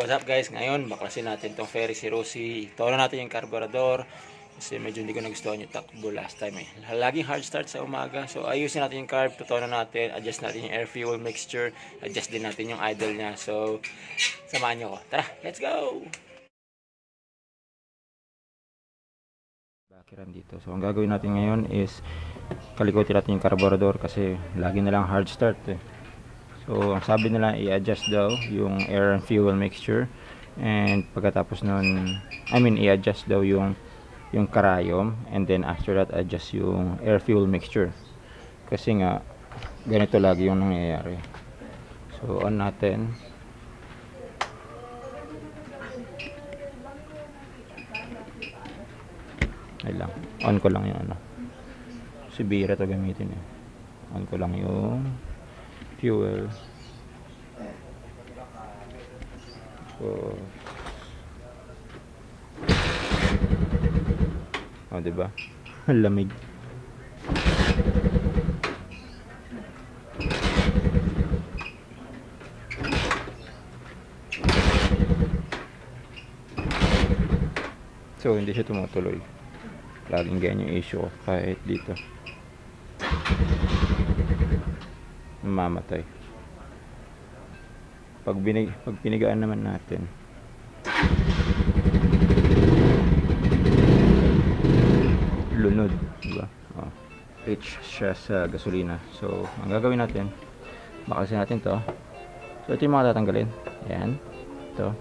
what's up guys? Ngayon, baklasin natin tong Ferry si Rosie. Tono natin yung carburetor. Kasi medyo hindi ko nagustuhan yung takbo last time eh. Laging hard start sa umaga. So ayusin natin yung carb, tutono natin, adjust natin yung air fuel mixture, adjust din natin yung idle niya. So samahan nyo ko. Tara, let's go! Bakiran dito. So ang gagawin natin ngayon is kalikutin natin yung carburetor kasi lagi na lang hard start eh. So ang sabi nila i-adjust daw yung air and fuel mixture, and pagkatapos nun, i-adjust daw yung karayom, and then after that adjust yung air fuel mixture kasi nga ganito lagi yung nangyayari. So on natin. Ay lang, on ko lang yung si Bira to gamitin eh. On ko lang yung fuel. So diba? Lamig. So hindi siya tumutuloy. Laging ganyan yung issue kahit dito. Mamamatay. Pag pinigaan naman natin, lunod, diba? Rich siya sa gasolina. So ang gagawin natin, bakasin natin to. So ito yung mga tatanggalin. Ayan, ito,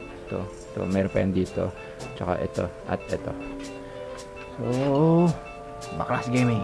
meron pa yan dito, tsaka ito at ito. So Baklas Gaming.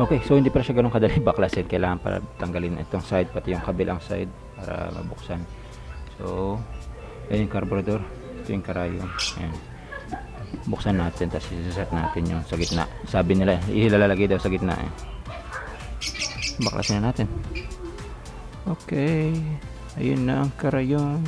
Okay, so hindi pa siya ganun kadali baklasin. Kailangan para tanggalin itong side, pati yung kabilang side para mabuksan. So, yan yung carburetor. Ito yung karayom. Ayan. Buksan natin, tapos isaset natin yung sa gitna. Sabi nila, ilalagay daw sa gitna eh. Baklasin na natin. Okay, ayun na ang karayom.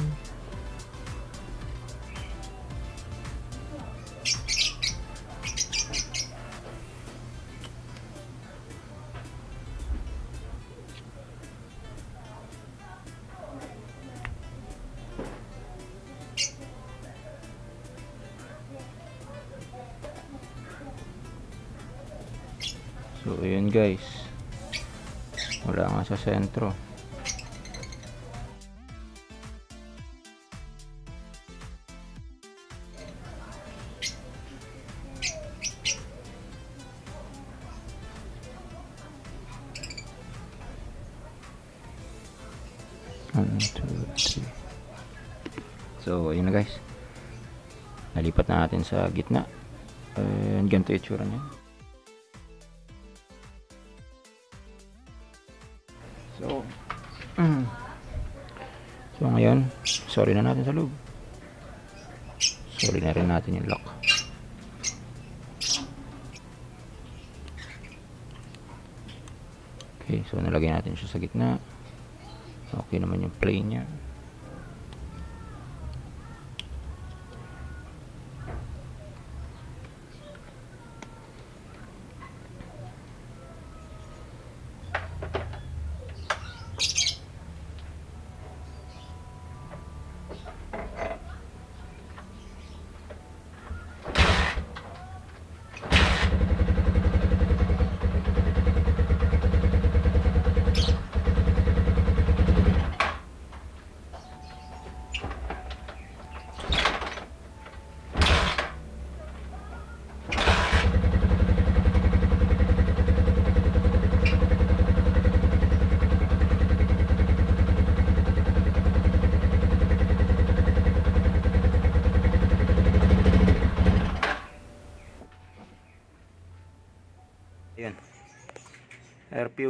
So ayun guys, wala nga sa sentro. One, two, three. So ayun na guys, nalipat na natin sa gitna, and ganito yung itsura niya. So ngayon, sorry na natin sa loob. Sorry na rin natin yung lock. Okay, so nalagay natin siya sa gitna. Okay naman yung plane niya.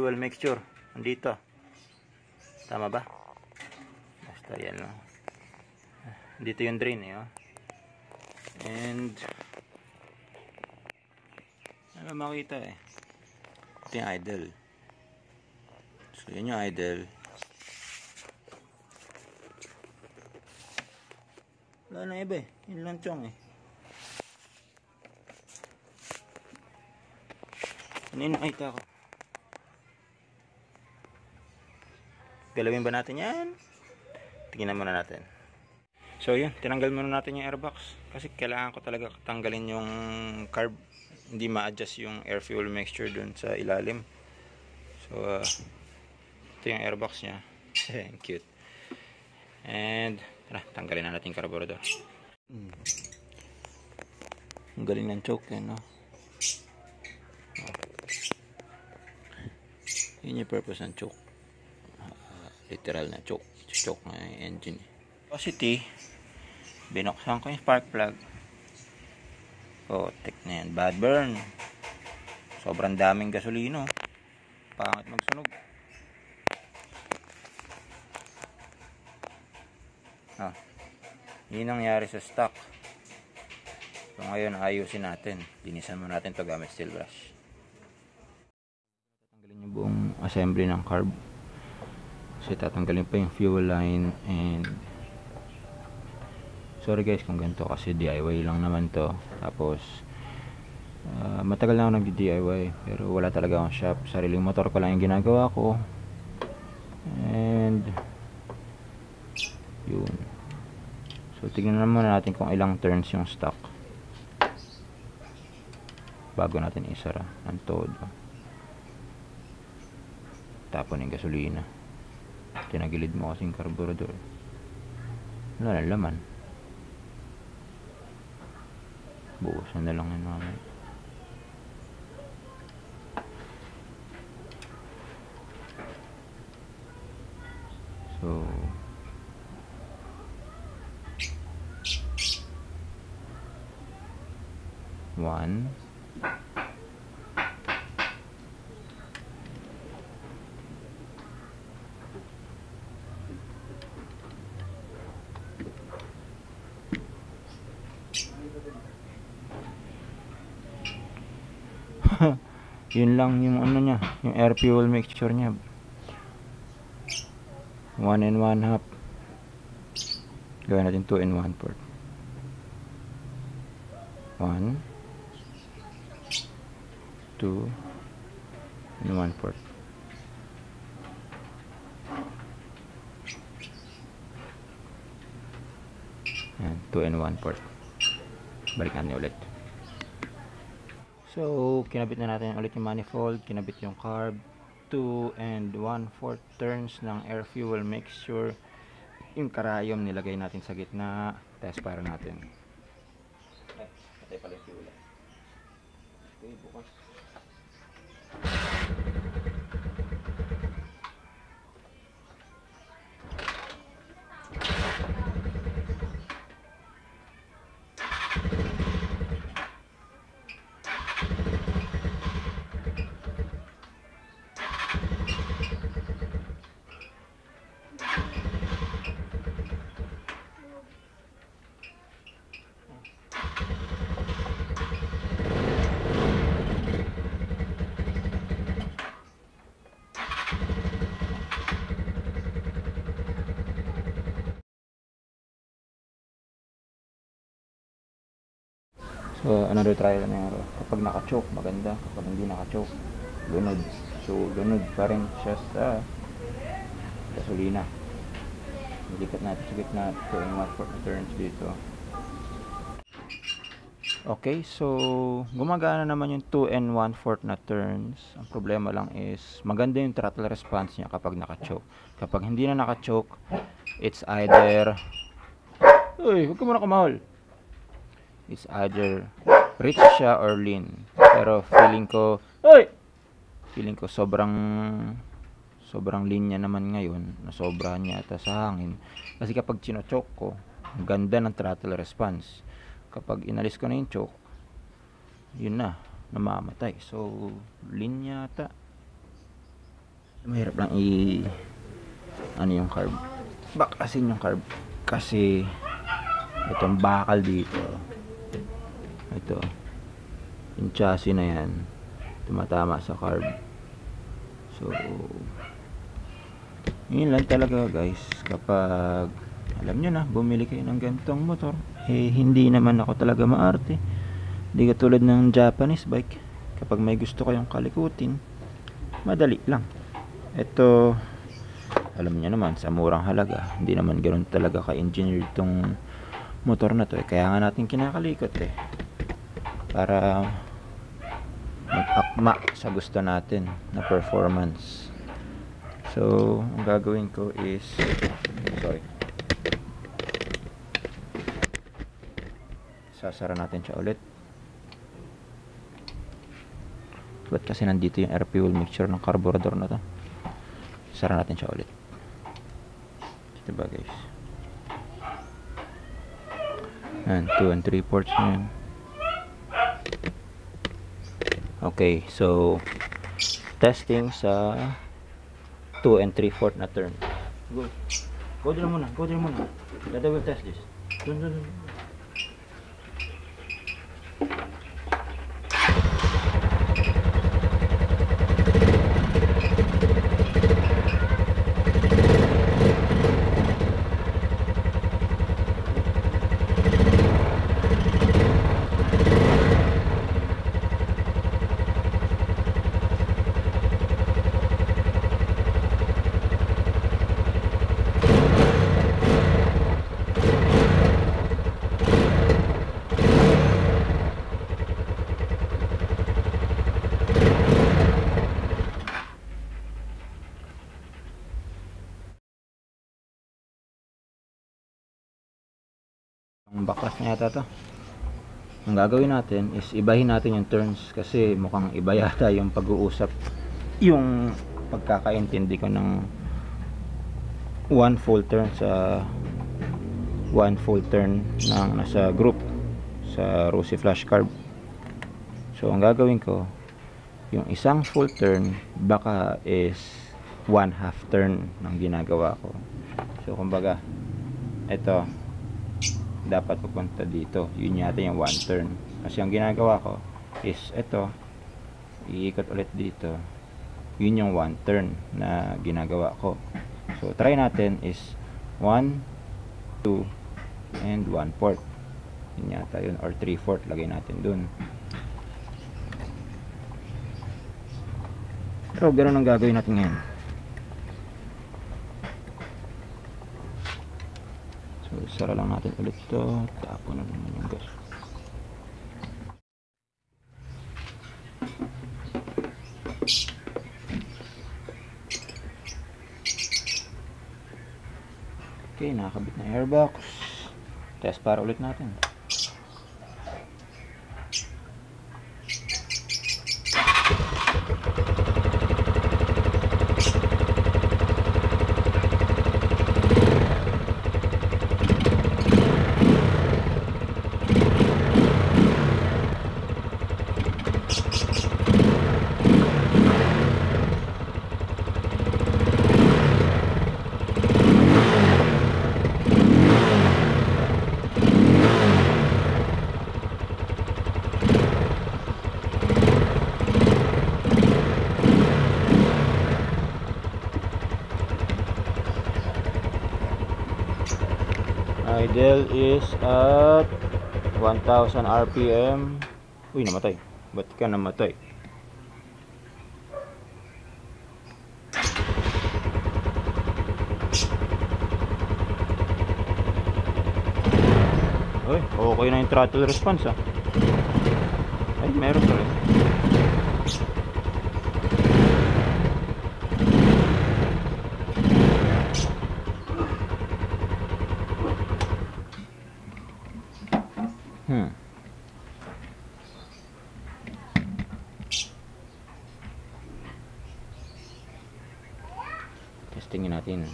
fuel mixture. Andito. Tama ba? Basta yan lang. Dito yung drain eh. Oh. And ano makita eh. Ito yung idle. So yun yung idle. Wala na iba eh. Yun lang chong eh. Ano yung nakita ko? Galawin ba natin yan? Tingnan muna natin. So yun, tinanggal muna natin yung airbox. Kasi kailangan ko talaga tanggalin yung carb. Hindi ma-adjust yung air fuel mixture dun sa ilalim. So ito yung airbox nya. Cute. And tara, tanggalin na natin yung carburetor. Ang galing ng choke eh, no? Yun yung purpose ng choke. Literal na choke. Choke na yung engine. Velocity. Binuksan ko yung spark plug. Tek na yan. Bad burn. Sobrang daming gasolino. Pangit magsunog. Yun ang nangyari sa stock. So ngayon ayusin natin. Linisan mo natin to gamit steel brush. Tatanggalin yung buong assembly ng carb. Kasi tatanggalin pa yung fuel line. And sorry guys kung ganito kasi DIY lang naman to. Tapos matagal na ako nag-DIY pero wala talaga akong shop. Sariling motor ko lang yung ginagawa ko. And yun. So tignan naman natin kung ilang turns yung stock bago natin isara ang todo. Tapon yung gasolina. Tinagilid mo kasing carburetor. Wala na laman. Buusan na lang yun mamaya. So one. Yun lang yung ano niya, yung air fuel mixture niya. 1 1/2. Gawin natin 2 1 port. 1 2 1 port. Yan, 2 1 port. Balikan niyo ulit. So, kinabit na natin ulit yung manifold, kinabit yung carb, 2 1/4 turns ng air fuel mixture. Yung karayom nilagay natin sa gitna, test para natin. Ay, patay pala yung fuel. Okay, bukas. So, another trial na yun. Kapag naka-choke, maganda. Kapag hindi naka-choke, lunod. So, lunod pa rin siya sa gasolina. Ilikat natin sa gitna. 2 1/4 turns dito. Okay, so gumagana naman yung 2 1/4 na turns. Ang problema lang is maganda yung throttle response niya kapag naka-choke. Kapag hindi na naka-choke, it's either uy, huwag ka muna kumahol. It's either rich siya or lean. Pero feeling ko sobrang lean niya naman ngayon. Nasobrahan niya ata sa hangin. Kasi kapag chino-choke ko, ang ganda ng throttle response. Kapag inalis ko na yung choke, yun na, namamatay. So, lean yata. Mahirap lang ano yung carb, bakasin yung carb kasi itong bakal dito, ito yung chassis na yan tumatama sa carb. So yun lang talaga guys, kapag alam nyo na bumili kayo ng ganitong motor, hindi naman ako talaga maarte, hindi katulad ng Japanese bike. Kapag may gusto kayong kalikutin, madali lang. Ito, alam niyo naman, sa murang halaga, hindi naman ganoon talaga ka-engineer itong motor na to. Kaya nga natin kinakalikot para mag-akma sa gusto natin na performance. So, ang gagawin ko is, sasara natin siya ulit. Ba't kasi nandito yung air fuel mixture ng carburetor na to? Sara natin siya ulit. Diba guys? And 2 and 3 ports na yan. Okay, so testing sa 2 and 3/4 na turn. Go din muna. Dada will test this. Dun. Ang baklas na yata to. Ang gagawin natin is ibahin natin yung turns kasi mukhang iba yata yung pag-uusap, yung pagkakaintindi ko ng one full turn ng nasa group sa Rossi Flash Carb. So ang gagawin ko, yung isang full turn baka is 1/2 turn ng ginagawa ko. So kumbaga ito dapat pupunta dito, yun yata yung 1 turn. Kasi ang ginagawa ko is ito, iikot ulit dito, yun yung 1 turn na ginagawa ko. So try natin is 1, 2 and 1/4, yun yata yun, or 3/4 lagay natin dun. Pero ganun ang gagawin natin ngayon. So, sara lang natin ulit to. Tapon na naman yung gas. Okay, nakakabit na airbox. Test para ulit natin. Idle is at 1000 RPM. Uy, namatay. Ba't ka namatay? Uy, okay na yung throttle response Ay, meron pa rin. Testingin natin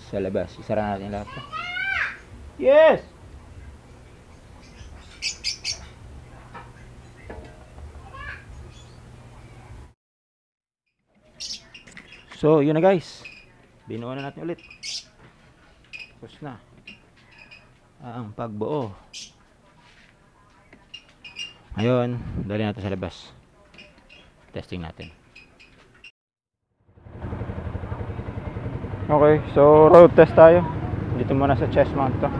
sa labas. Isara natin lahat. Yes! So, yun na guys. Binuo na natin ulit. Tapos na ang pagbuo. Ngayon, dali natin sa labas. Testing natin. Okay, so road test tayo. Dito muna sa chest mount to.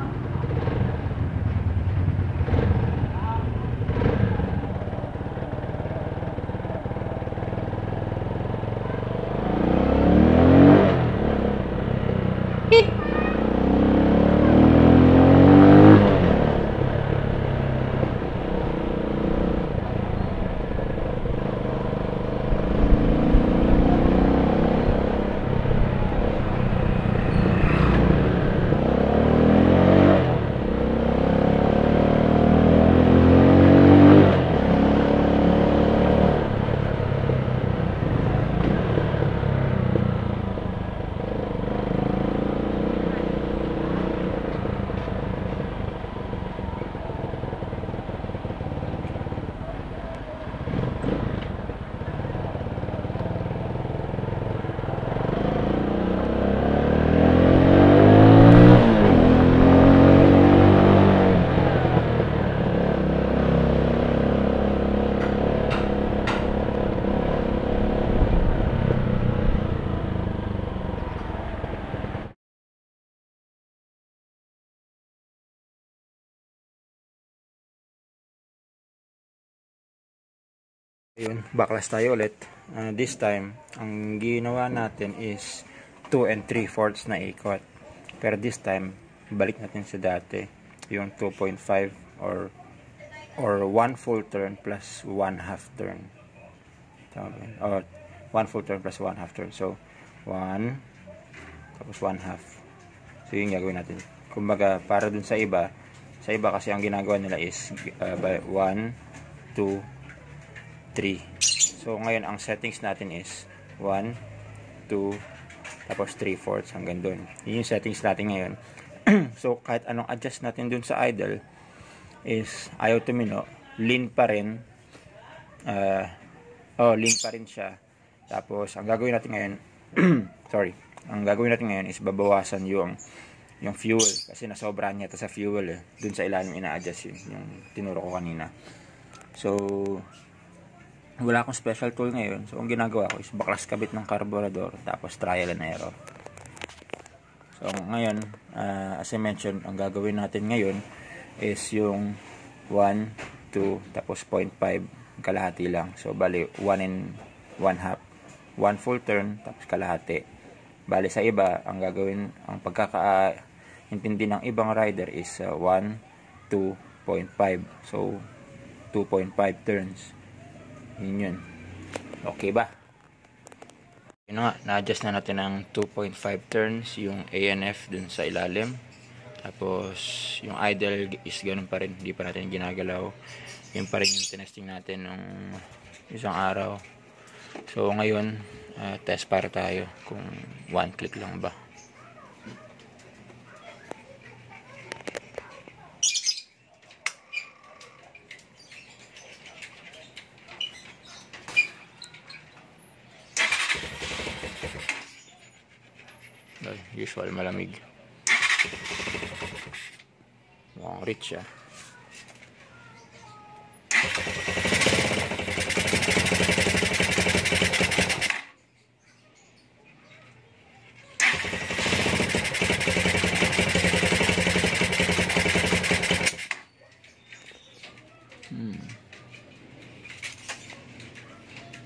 Ayun, backlash tayo ulit. This time, ang ginawa natin is 2 3/4 na ikot. Pero this time, balik natin sa dati. Yung 2.5 or 1 full turn plus 1 half turn. Tama ba? Or 1 full turn plus 1 half turn. So, 1 tapos 1 half. So, yun gagawin natin. Kumbaga, para dun sa iba kasi ang ginagawa nila is 1, 2, 3. So ngayon ang settings natin is 1, 2, tapos 3/4 hanggang doon. Yun yung settings natin ngayon. So kahit anong adjust natin doon sa idle is ayaw tumino, lean pa rin. Lean pa rin siya. Tapos ang gagawin natin ngayon ang gagawin natin ngayon is babawasan yung fuel kasi nasobrahan niya sa fuel doon sa ilalim ina-adjust yung tinuro ko kanina. So wala akong special tool ngayon. So, ang ginagawa ko is baklas kabit ng carburetor tapos trial and error. So, ngayon, as I mentioned, ang gagawin natin ngayon is yung 1, 2, tapos 0.5, kalahati lang. So, bali, 1 and 1 half. 1 full turn, tapos kalahati. Bali, sa iba, ang gagawin, ang pagkakaintindi ng ibang rider is 1, 2.5. So, 2.5 turns. Yun. Okay ba? Yun nga, na-adjust na natin ng 2.5 turns yung ANF dun sa ilalim. Tapos, yung idle is ganun pa rin. Hindi pa natin ginagalaw. Yun pa rin yung tinesting natin nung isang araw. So, ngayon, test para tayo kung 1 click lang ba. Usual malamig. Mukhang rich ah.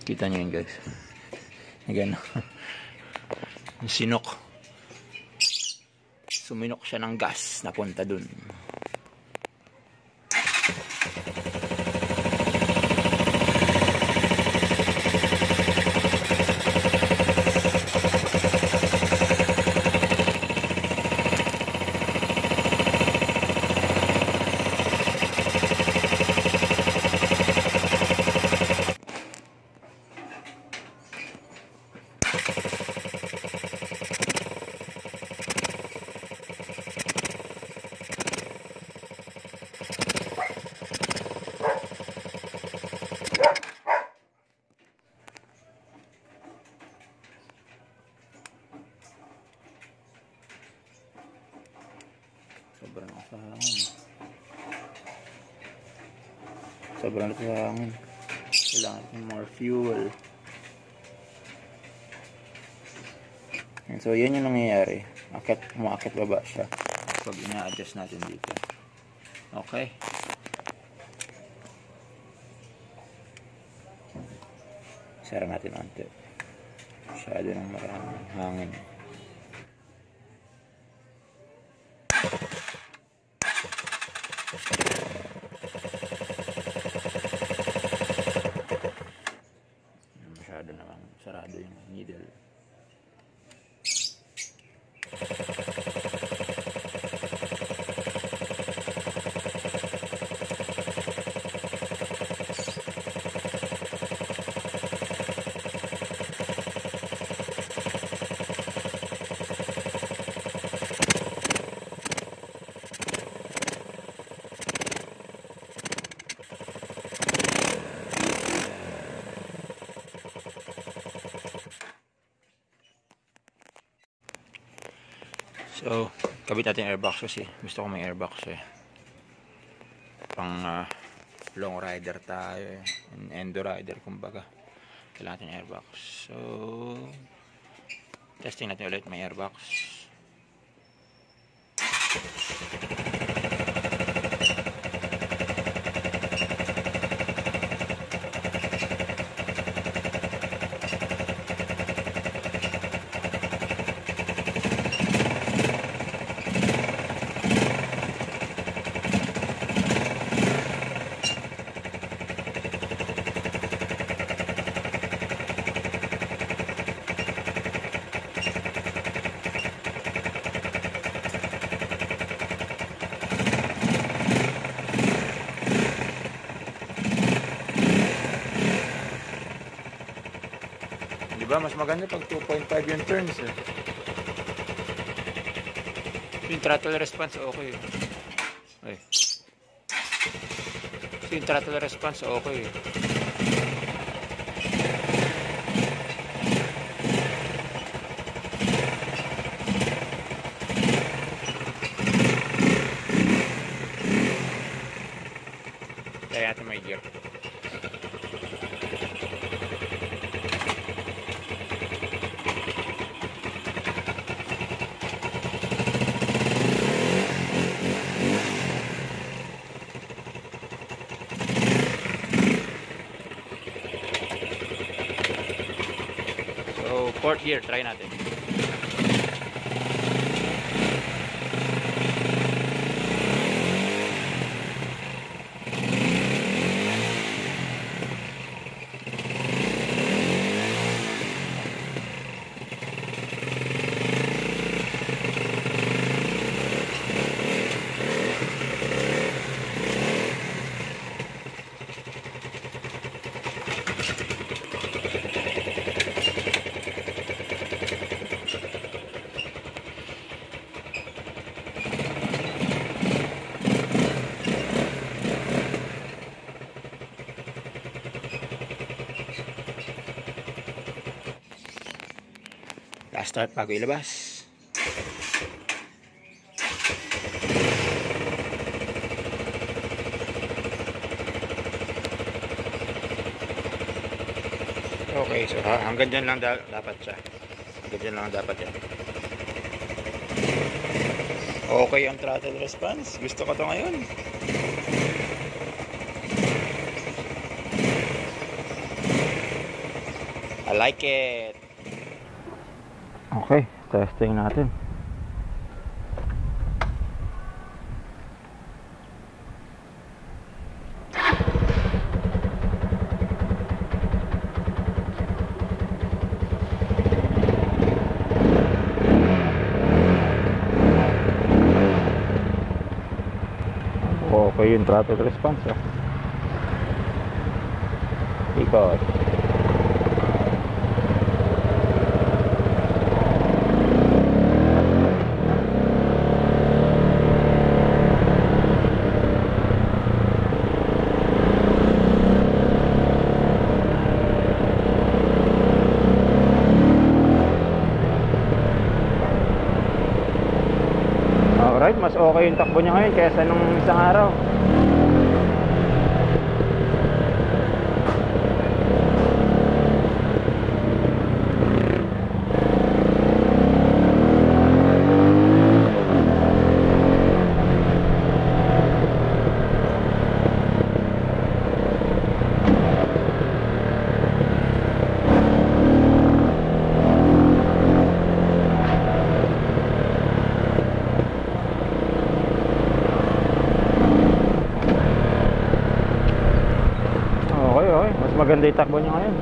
Kita nyo yun guys. Again. Sinok. Suminok siya ng gas napunta dun. Sobrang na sa hangin. Sobrang na sa hangin. Kailangan natin more fuel. And so, yan yung nangyayari. Umaakit baba siya. Pag ina-adjust natin dito. Okay. Sara natin onte. Masyado ng maraming hangin. Masyado namang sarado yung needle. So, kabit natin airbox kasi gusto ko may airbox eh. Pang long rider tayo eh. Endo rider kumbaga. Kailangan natin airbox. So, testing natin ulit may airbox. Diba? Mas maganda pag 2.5 yung turns eh. Yung throttle response okay eh. Ay. Yung throttle response okay eh. Kaya natin may gear. So, fourth gear, try natin. Last start bago ilabas. Okay, so hanggang dyan lang dapat siya. Hanggang dyan lang dapat yan. Okay ang throttle response. Gusto ko to ngayon. I like it. Okay, testing natin. Okay yung throttle response ah. Ikot. Alright, mas mas okay yung takbo niya ngayon kaysa nung isang araw. Okay, mas maganda yung takbo niya ngayon.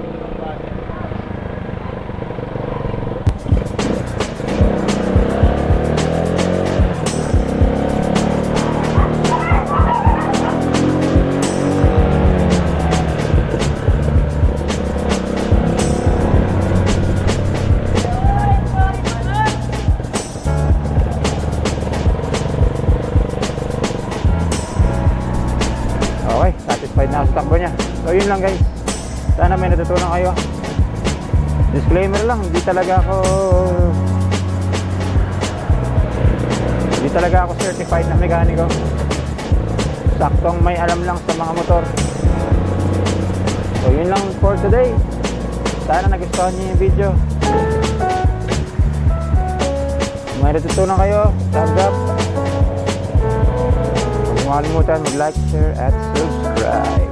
Okay, satisfied na ako sa takbo niya. So yun lang guys, sana may natutunan kayo. Disclaimer lang, hindi talaga ako certified na mekaniko. Saktong may alam lang sa mga motor. So yun lang for today. Sana nagustuhan niyo yung video. Kung may natutunan kayo, thumbs up. Huwag makalimutan mag-like, share, at subscribe.